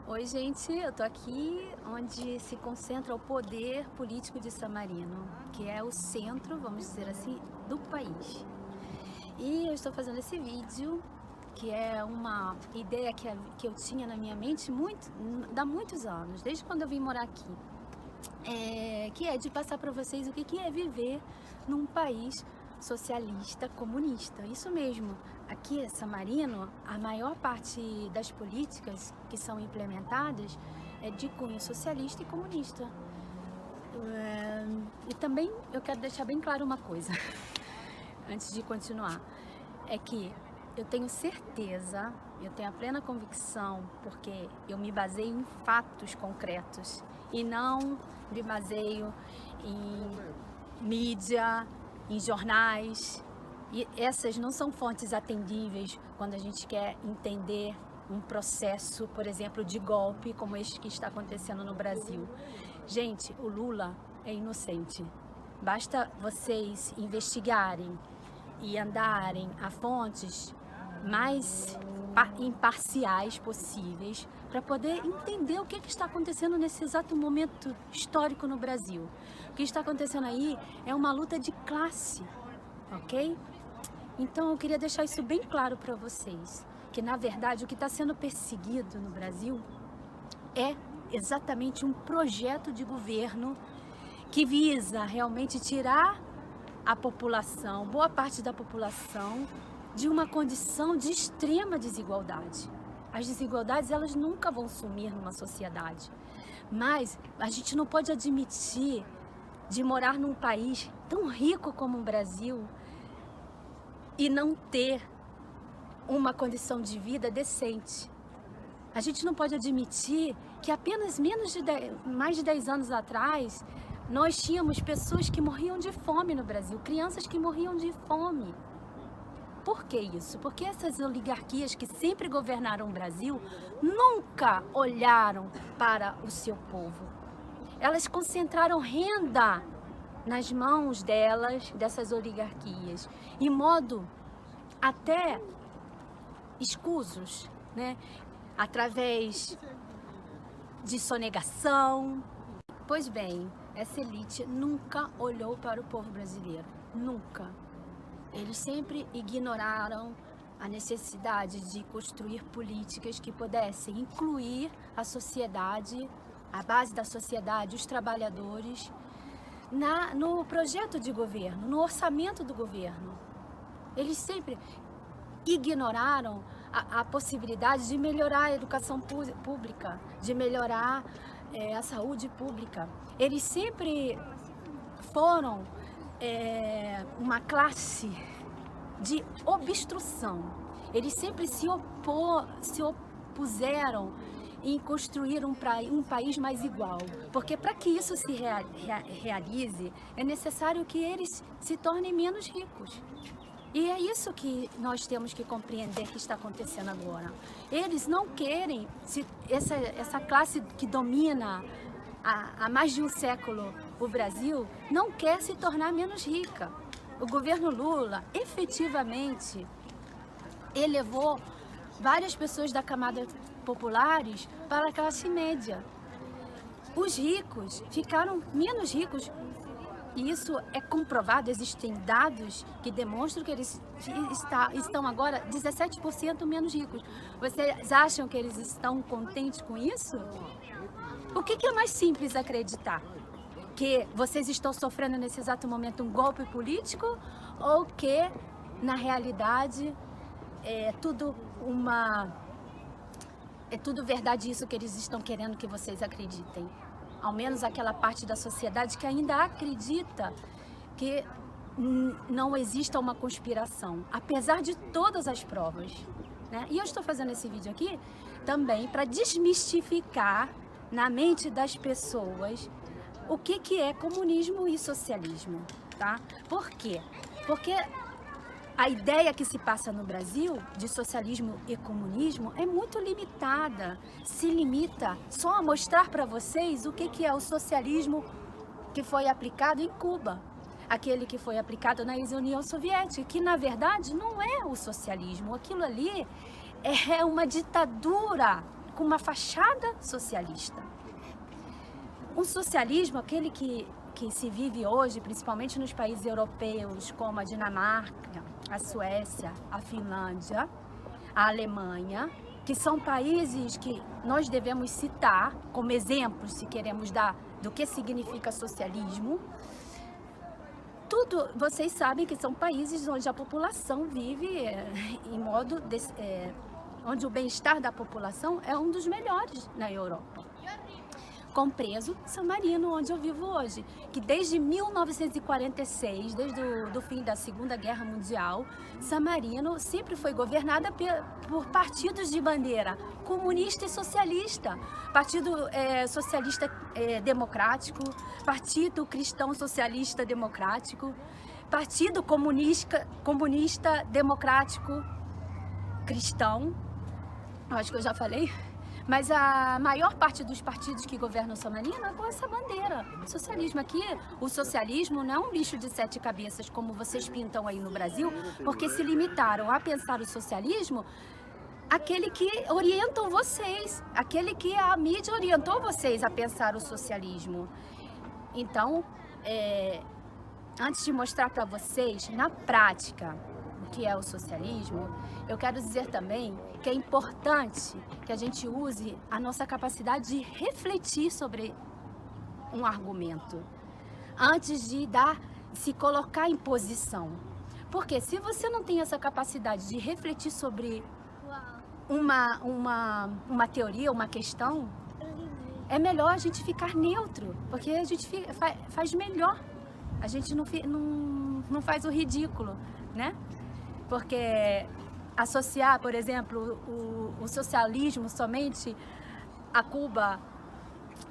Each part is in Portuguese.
Oi, gente, eu tô aqui onde se concentra o poder político de San Marino, que é o centro, vamos dizer assim, do país. E eu estou fazendo esse vídeo, que é uma ideia que eu tinha na minha mente há muitos anos, desde quando eu vim morar aqui. Que é de passar para vocês o que é viver num país socialista, comunista. Isso mesmo, aqui em San Marino, a maior parte das políticas que são implementadas é de cunho socialista e comunista. E também eu quero deixar bem claro uma coisa, antes de continuar, é que eu tenho certeza, eu tenho a plena convicção, porque eu me baseio em fatos concretos e não me baseio em mídia, em jornais, e essas não são fontes atendíveis quando a gente quer entender um processo, por exemplo, de golpe como este que está acontecendo no Brasil. Gente, o Lula é inocente. Basta vocês investigarem e andarem a fontes mais imparciais possíveis para poder entender o que está acontecendo nesse exato momento histórico no Brasil. O que está acontecendo aí é uma luta de classe, ok? Então eu queria deixar isso bem claro para vocês, que na verdade o que está sendo perseguido no Brasil é exatamente um projeto de governo que visa realmente tirar a população, boa parte da população, de uma condição de extrema desigualdade. As desigualdades, elas nunca vão sumir numa sociedade, mas a gente não pode admitir de morar num país tão rico como o Brasil e não ter uma condição de vida decente. A gente não pode admitir que apenas mais de 10 anos atrás, nós tínhamos pessoas que morriam de fome no Brasil, crianças que morriam de fome. Por que isso? Porque essas oligarquias que sempre governaram o Brasil nunca olharam para o seu povo. Elas concentraram renda nas mãos delas, dessas oligarquias, em modo até escusos, né? Através de sonegação. Pois bem, essa elite nunca olhou para o povo brasileiro, nunca. Eles sempre ignoraram a necessidade de construir políticas que pudessem incluir a sociedade, a base da sociedade, os trabalhadores, no projeto de governo, no orçamento do governo. Eles sempre ignoraram a possibilidade de melhorar a educação pública, de melhorar a saúde pública. Eles sempre foram uma classe de obstrução. Eles sempre se opuseram em construir um país mais igual, porque para que isso se realize, é necessário que eles se tornem menos ricos. E é isso que nós temos que compreender que está acontecendo agora. Eles não querem, essa classe que domina há mais de um século o Brasil, não quer se tornar menos rica. O governo Lula, efetivamente, elevou várias pessoas da camada populares para a classe média. Os ricos ficaram menos ricos. E isso é comprovado, existem dados que demonstram que eles estão agora 17% menos ricos. Vocês acham que eles estão contentes com isso? O que é mais simples acreditar? Que vocês estão sofrendo nesse exato momento um golpe político ou que, na realidade, é tudo verdade isso que eles estão querendo que vocês acreditem? Ao menos aquela parte da sociedade que ainda acredita que não exista uma conspiração, apesar de todas as provas, né? E eu estou fazendo esse vídeo aqui também para desmistificar na mente das pessoas o que é comunismo e socialismo, tá? Por quê? Porque a ideia que se passa no Brasil de socialismo e comunismo é muito limitada, se limita só a mostrar para vocês o que é o socialismo que foi aplicado em Cuba, aquele que foi aplicado na ex-União Soviética, que na verdade não é o socialismo, aquilo ali é uma ditadura com uma fachada socialista. Um socialismo, aquele que se vive hoje, principalmente nos países europeus, como a Dinamarca, a Suécia, a Finlândia, a Alemanha, que são países que nós devemos citar como exemplos, se queremos dar, do que significa socialismo. Tudo, vocês sabem que são países onde a população vive em modo, onde o bem-estar da população é um dos melhores na Europa. Compreso San Marino, onde eu vivo hoje, que desde 1946, desde o fim da Segunda Guerra Mundial, San Marino sempre foi governada por partidos de bandeira comunista e socialista. Partido Socialista Democrático, Partido Cristão Socialista Democrático, Partido Comunista Democrático Cristão, acho que eu já falei. Mas a maior parte dos partidos que governam San Marino é com essa bandeira. Socialismo aqui, o socialismo não é um bicho de 7 cabeças, como vocês pintam aí no Brasil, porque se limitaram a pensar o socialismo, aquele que orientam vocês, aquele que a mídia orientou vocês a pensar o socialismo. Então, antes de mostrar para vocês, na prática, o que é o socialismo, eu quero dizer também que é importante que a gente use a nossa capacidade de refletir sobre um argumento antes de se colocar em posição. Porque se você não tem essa capacidade de refletir sobre uma teoria, uma questão, é melhor a gente ficar neutro, porque a gente faz melhor. A gente não faz o ridículo, né? Porque associar, por exemplo, o socialismo somente a Cuba,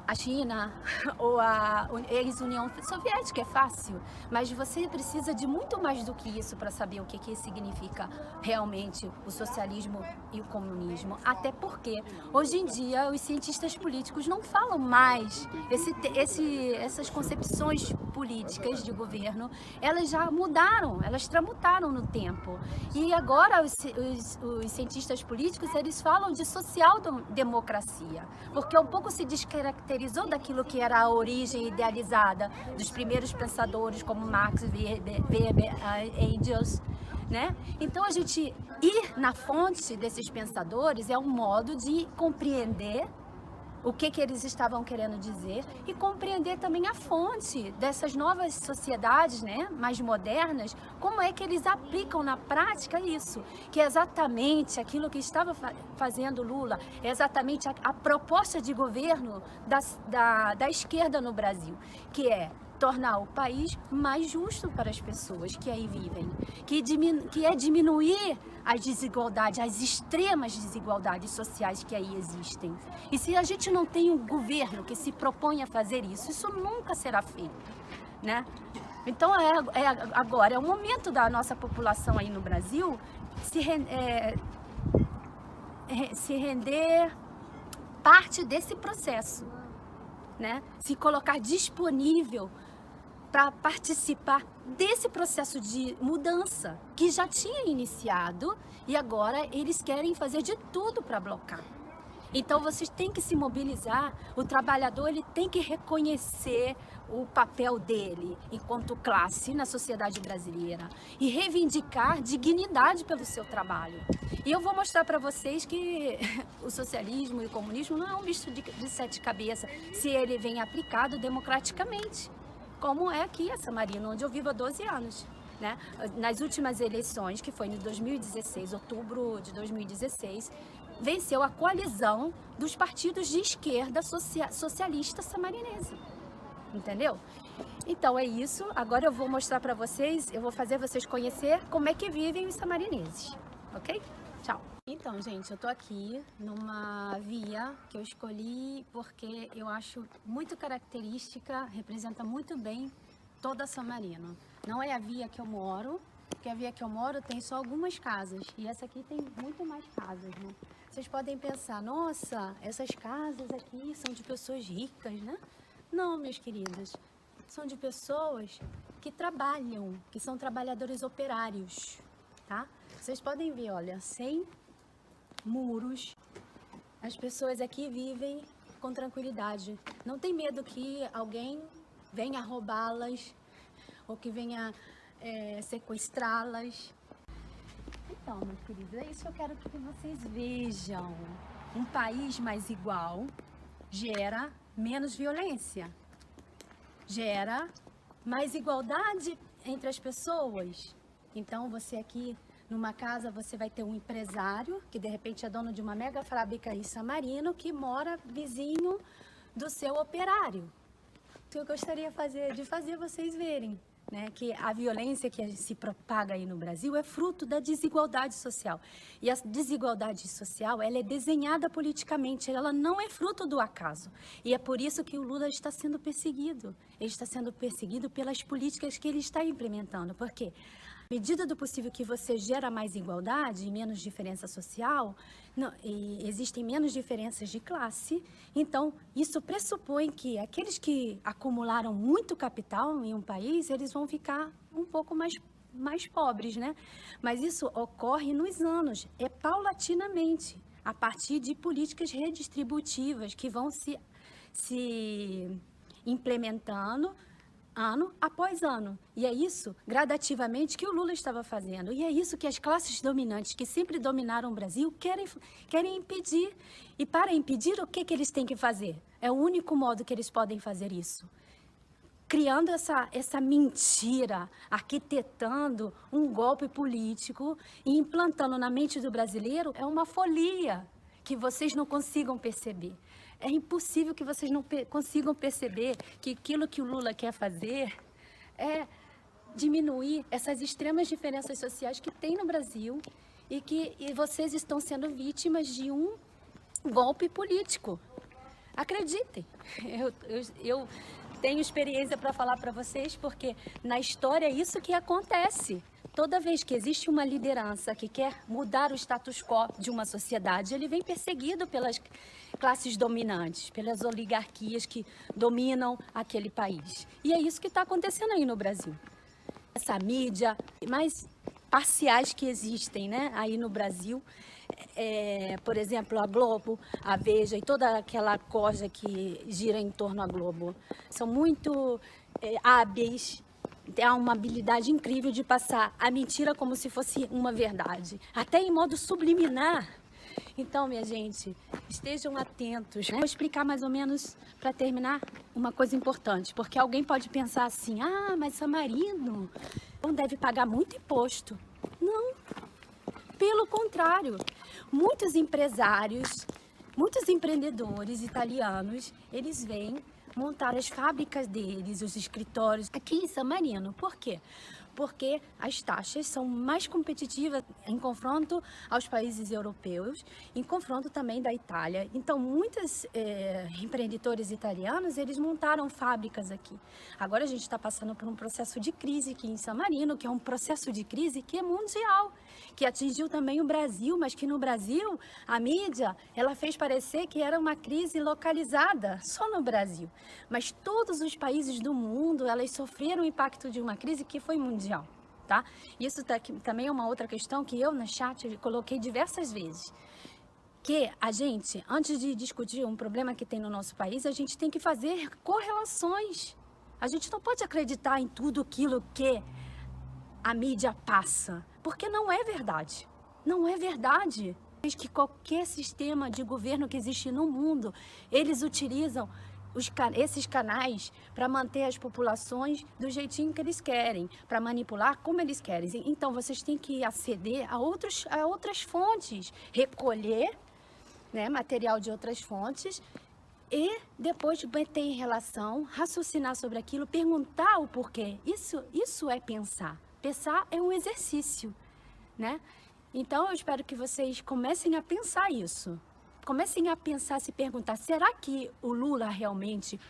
a China ou a ex-União Soviética é fácil, mas você precisa de muito mais do que isso para saber o que significa realmente o socialismo e o comunismo. Até porque, hoje em dia, os cientistas políticos não falam mais, essas concepções políticas de governo, elas já mudaram, elas tramutaram no tempo. E agora os cientistas políticos, eles falam de social-democracia, porque um pouco se descaracterizou daquilo que era a origem idealizada dos primeiros pensadores como Marx, Weber, Engels, né? Então a gente ir na fonte desses pensadores é um modo de compreender o que eles estavam querendo dizer e compreender também a fonte dessas novas sociedades, né, mais modernas, como é que eles aplicam na prática isso, que é exatamente aquilo que estava fazendo Lula, é exatamente a proposta de governo da esquerda no Brasil, que é tornar o país mais justo para as pessoas que aí vivem, que é diminuir as desigualdades, as extremas desigualdades sociais que aí existem. E se a gente não tem um governo que se propõe a fazer isso nunca será feito, né? Então agora é o momento da nossa população aí no Brasil se render parte desse processo, né? Se colocar disponível para participar desse processo de mudança que já tinha iniciado e agora eles querem fazer de tudo para blocar. Então vocês têm que se mobilizar, o trabalhador ele tem que reconhecer o papel dele enquanto classe na sociedade brasileira e reivindicar dignidade pelo seu trabalho. E eu vou mostrar para vocês que o socialismo e o comunismo não é um bicho de 7 cabeças se ele vem aplicado democraticamente, como é aqui em San Marino, onde eu vivo há 12 anos. Né? Nas últimas eleições, que foi em 2016, outubro de 2016, venceu a coalizão dos partidos de esquerda socialista samarinense. Entendeu? Então é isso. Agora eu vou mostrar para vocês, eu vou fazer vocês conhecer como é que vivem os samarineses. Ok? Tchau. Então, gente, eu tô aqui numa via que eu escolhi porque eu acho muito característica, representa muito bem toda San Marino. Não é a via que eu moro, porque a via que eu moro tem só algumas casas e essa aqui tem muito mais casas, né? Vocês podem pensar, nossa, essas casas aqui são de pessoas ricas, né? Não, meus queridos, são de pessoas que trabalham, que são trabalhadores operários, tá? Vocês podem ver, olha, sem muros, As pessoas aqui vivem com tranquilidade. Não tem medo que alguém venha roubá-las ou que venha sequestrá-las. Então, meus queridos, é isso que eu quero que vocês vejam. Um país mais igual gera menos violência, gera mais igualdade entre as pessoas. Então, você aqui numa casa, você vai ter um empresário que de repente é dono de uma mega fábrica em San Marino que mora vizinho do seu operário. Então, eu gostaria de fazer vocês verem, né, que a violência que se propaga aí no Brasil é fruto da desigualdade social. E a desigualdade social, ela é desenhada politicamente, ela não é fruto do acaso. E é por isso que o Lula está sendo perseguido. Ele está sendo perseguido pelas políticas que ele está implementando. Por quê? À medida do possível que você gera mais igualdade e menos diferença social, e existem menos diferenças de classe, então isso pressupõe que aqueles que acumularam muito capital em um país, eles vão ficar um pouco mais pobres, né? Mas isso ocorre nos anos, é paulatinamente, a partir de políticas redistributivas que vão se implementando ano após ano. E é isso, gradativamente, que o Lula estava fazendo. E é isso que as classes dominantes, que sempre dominaram o Brasil, querem impedir. E para impedir, o que eles têm que fazer? É o único modo que eles podem fazer isso. Criando essa mentira, arquitetando um golpe político e implantando na mente do brasileiro, é uma folia que vocês não consigam perceber. É impossível que vocês não consigam perceber que aquilo que o Lula quer fazer é diminuir essas extremas diferenças sociais que tem no Brasil e vocês estão sendo vítimas de um golpe político. Acreditem, eu tenho experiência para falar para vocês, porque na história é isso que acontece. Toda vez que existe uma liderança que quer mudar o status quo de uma sociedade, ele vem perseguido pelas classes dominantes, pelas oligarquias que dominam aquele país. E é isso que está acontecendo aí no Brasil. Essa mídia mais parciais que existem, né, aí no Brasil, por exemplo, a Globo, a Veja e toda aquela corja que gira em torno à Globo, são muito hábeis. Tem uma habilidade incrível de passar a mentira como se fosse uma verdade, até em modo subliminar. Então, minha gente, estejam atentos, né? Vou explicar mais ou menos, para terminar, uma coisa importante, porque alguém pode pensar assim, mas San Marino não deve pagar muito imposto. Não, pelo contrário, muitos empresários, muitos empreendedores italianos, eles vêm montar as fábricas deles, os escritórios aqui em San Marino. Por quê? Porque as taxas são mais competitivas em confronto aos países europeus, em confronto também da Itália. Então, muitos empreendedores italianos, eles montaram fábricas aqui. Agora a gente está passando por um processo de crise aqui em San Marino, que é um processo de crise que é mundial, que atingiu também o Brasil, mas que no Brasil, a mídia, ela fez parecer que era uma crise localizada só no Brasil. Mas todos os países do mundo, elas sofreram o impacto de uma crise que foi mundial. Tá? Isso também é uma outra questão que eu no chat coloquei diversas vezes. Que a gente, antes de discutir um problema que tem no nosso país, a gente tem que fazer correlações. A gente não pode acreditar em tudo aquilo que a mídia passa, porque não é verdade. Não é verdade. Que qualquer sistema de governo que existe no mundo, eles utilizam esses canais para manter as populações do jeitinho que eles querem, para manipular como eles querem. Então, vocês têm que aceder a outras fontes, recolher, né, material de outras fontes e depois meter em relação, raciocinar sobre aquilo, perguntar o porquê. Isso é pensar. Pensar é um exercício, né? Então, eu espero que vocês comecem a pensar isso. Comecem a pensar, se perguntar, será que o Lula realmente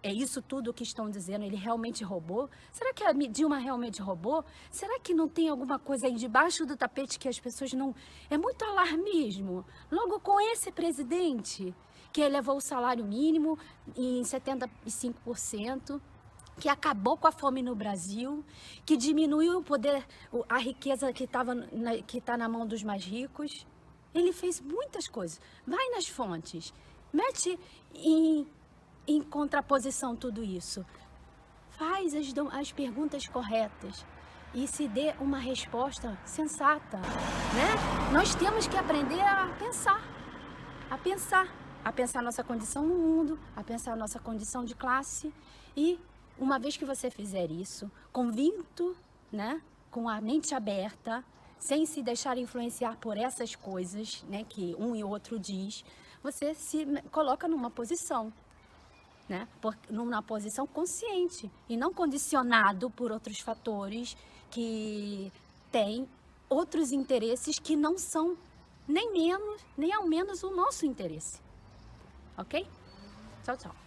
é isso tudo que estão dizendo? Ele realmente roubou? Será que a Dilma realmente roubou? Será que não tem alguma coisa aí debaixo do tapete que as pessoas não... É muito alarmismo. Logo com esse presidente, que elevou o salário mínimo em 75%, que acabou com a fome no Brasil, que diminuiu o poder, a riqueza que está na mão dos mais ricos. Ele fez muitas coisas. Vai nas fontes, mete em contraposição tudo isso. Faz as perguntas corretas e se dê uma resposta sensata, né? Nós temos que aprender a pensar a nossa condição no mundo, a pensar a nossa condição de classe. E uma vez que você fizer isso, convicto, né, com a mente aberta, sem se deixar influenciar por essas coisas, né, que um e outro diz, você se coloca numa posição, né, numa posição consciente e não condicionado por outros fatores que têm outros interesses que não são nem menos, nem ao menos o nosso interesse. Ok? Tchau, tchau.